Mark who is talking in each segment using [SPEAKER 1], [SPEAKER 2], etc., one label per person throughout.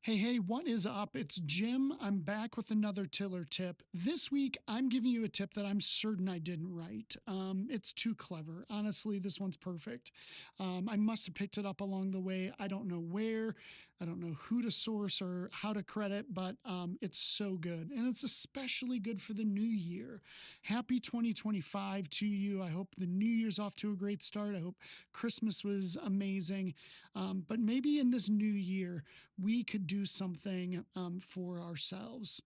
[SPEAKER 1] Hey, hey, what is up? It's Jim. I'm back with another Tiller tip. This week, I'm giving you a tip that I'm certain I didn't write. It's too clever. Honestly, this one's perfect. I must have picked it up along the way. I don't know where, I don't know who to source or how to credit, but it's so good. And it's especially good for the new year. Happy 2025 to you. I hope the new year's off to a great start. I hope Christmas was amazing. But maybe in this new year, we could do something for ourselves.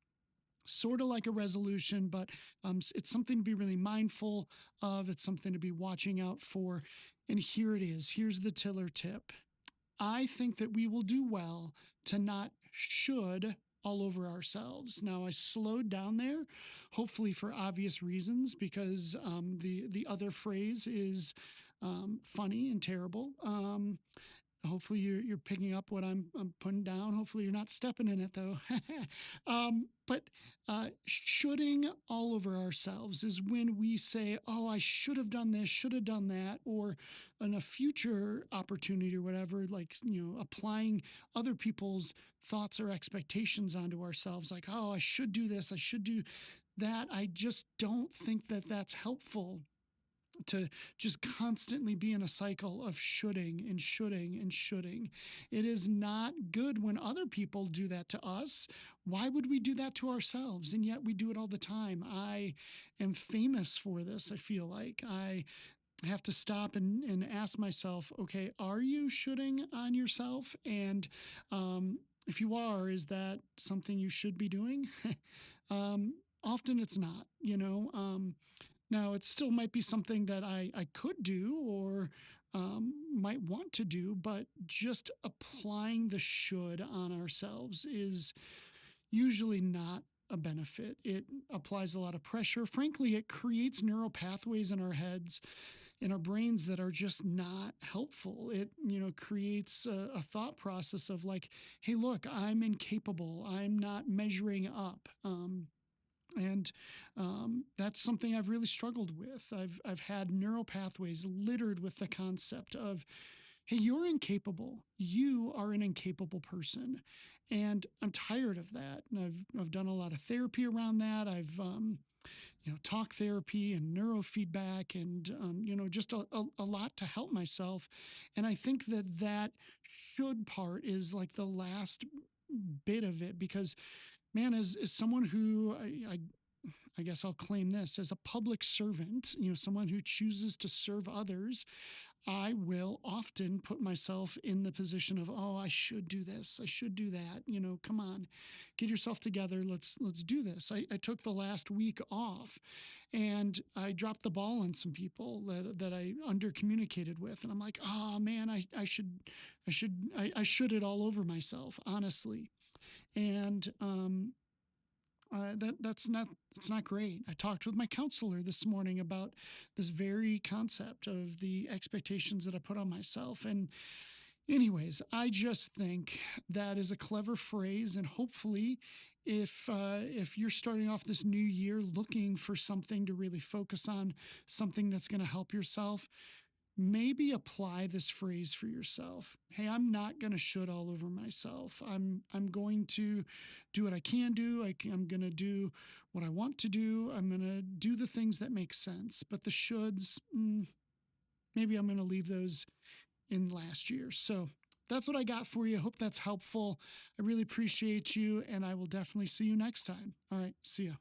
[SPEAKER 1] Sort of like a resolution, but it's something to be really mindful of. It's something to be watching out for. And here it is. Here's the Tiller tip. I think that we will do well to not should all over ourselves. Now, I slowed down there, hopefully for obvious reasons, because the other phrase is funny and terrible. Hopefully you're picking up what I'm putting down. Hopefully you're not stepping in it though. But shoulding all over ourselves is when we say, "Oh, I should have done this, should have done that," or in a future opportunity or whatever, like applying other people's thoughts or expectations onto ourselves, like, "Oh, I should do this, I should do that." I just don't think that that's helpful to just constantly be in a cycle of shoulding and shoulding and shoulding. It is not good when other people do that to us. Why would we do that to ourselves? And yet we do it all the time. I am famous for this. I feel like I have to stop and ask myself, okay, are you shoulding on yourself? And if you are, is that something you should be doing? Often it's not, now, it still might be something that I could do or might want to do, but just applying the should on ourselves is usually not a benefit. It applies a lot of pressure. Frankly, it creates neural pathways in our heads, in our brains that are just not helpful. It, creates a thought process of like, hey, look, I'm incapable. I'm not measuring up. And that's something I've really struggled with. I've had neural pathways littered with the concept of, "Hey, you're incapable. You are an incapable person," and I'm tired of that. And I've done a lot of therapy around that. I've talk therapy and neurofeedback and just a lot to help myself. And I think that should part is like the last bit of it because man, as someone who I guess I'll claim this as a public servant, someone who chooses to serve others, I will often put myself in the position of, oh, I should do this, I should do that. Come on, get yourself together. Let's do this. I took the last week off, and I dropped the ball on some people that I under communicated with, and I'm like, oh man, I should it all over myself, honestly, and that's not it's not great. I talked with my counselor this morning about this very concept of the expectations that I put on myself. And anyways, I just think that is a clever phrase, and hopefully, if you're starting off this new year looking for something to really focus on, something that's going to help yourself, maybe apply this phrase for yourself. Hey, I'm not going to should all over myself. I'm going to do what I can do. I'm going to do what I want to do. I'm going to do the things that make sense. But the shoulds, maybe I'm going to leave those in last year. So that's what I got for you. Hope that's helpful. I really appreciate you, and I will definitely see you next time. All right, see ya.